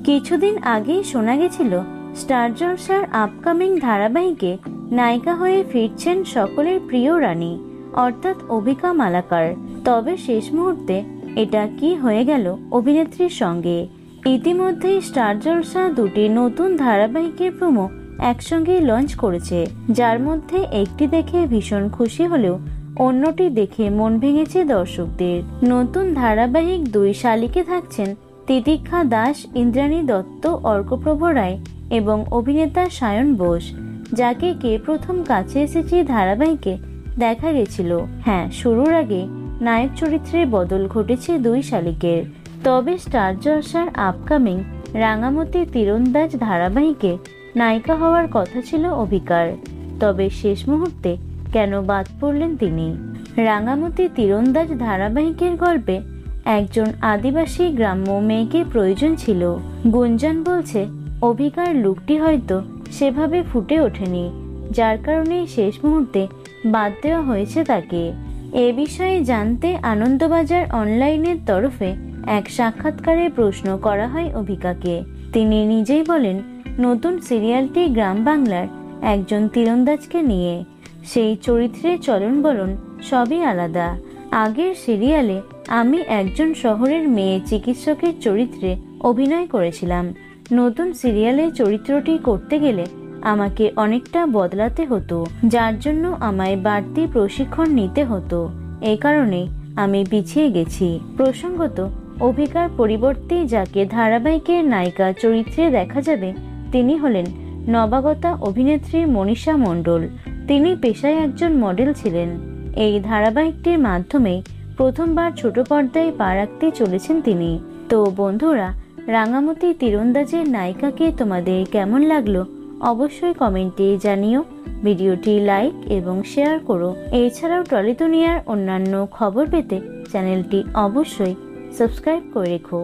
কিছুদিন আগেই শোনা গেছিল স্টার জলসার আপকামিং ধারাবাহিকে নায়িকা হয়ে ফিরছেন সকলের প্রিয় রানী অর্থাৎ অভিকা মালাকার। তবে শেষ মুহূর্তে এটা কি হয়ে গেল অভিনেত্রীর সঙ্গে। ইতিমধ্যেই স্টার জলসা দুটি নতুন ধারাবাহিকের প্রোমো একসঙ্গে লঞ্চ করেছে, যার মধ্যে একটি দেখে ভীষণ খুশি হলেও অন্যটি দেখে মন ভেঙেছে দর্শকদের। নতুন ধারাবাহিক দুই শালিকে থাকছেন তিতিক্ষা দাস, ইন্দ্রাণী দত্ত, অর্কপ্রভ রায় এবং অভিনেতা সায়ন বোস, যাকে কে প্রথম কাছে এসেছি ধারাবাহিকে দেখা গেছিল। হ্যাঁ, শুরুর আগে নায়ক চরিত্রে বদল ঘটেছে দুই শালিকের। তবে স্টার জলসার আপকামিং রাঙামতি তীরন্দাজ ধারাবাহিকে নায়িকা হওয়ার কথা ছিল অভিকার। তবে শেষ মুহূর্তে কেন বাদ পড়লেন তিনি। রাঙামতি তীরন্দাজ ধারাবাহিকের গল্পে একজন আদিবাসী গ্রাম্য মেয়েকে প্রয়োজন ছিল। গুঞ্জন বলছে অভিকার লুকটি হয়তো সেভাবে ফুটে ওঠেনি, যার কারণে শেষ মুহূর্তে বাদ দেওয়া হয়েছে তাকে। এ বিষয়ে জানতে আনন্দবাজার অনলাইনের তরফে এক সাক্ষাৎকারে প্রশ্ন করা হয় অভিকাকে। তিনি নিজেই বলেন, নতুন সিরিয়ালটি গ্রাম বাংলার একজন তীরন্দাজকে নিয়ে। সেই চরিত্রের চলন বলন সবই আলাদা। আগের সিরিয়ালে আমি একজন শহরের মেয়ে চিকিৎসকের চরিত্রে অভিনয় করেছিলাম। নতুন সিরিয়ালে চরিত্রটি করতে গেলে আমাকে অনেকটা বদলাতে হতো, যার জন্য আমায় বাড়তি প্রশিক্ষণ নিতে হতো। এই কারণে আমি পিছিয়ে গেছি। প্রসঙ্গত, অভিকার পরিবর্তে যাকে ধারাবাহিকের নায়িকা চরিত্রে দেখা যাবে তিনি হলেন নবাগতা অভিনেত্রী মনীষা মণ্ডল। তিনি পেশায় একজন মডেল ছিলেন। এই ধারাবাহিকটির মাধ্যমে প্রথমবার ছোট পর্দায় পা রাখতে চলেছেন তিনি। তো বন্ধুরা, রাঙামতি তীরন্দাজের নায়িকাকে তোমাদের কেমন লাগলো অবশ্যই কমেন্টে জানিও। ভিডিওটি লাইক এবং শেয়ার করো। এছাড়াও টলি দুনিয়ার অন্যান্য খবর পেতে চ্যানেলটি অবশ্যই সাবস্ক্রাইব করে রেখো।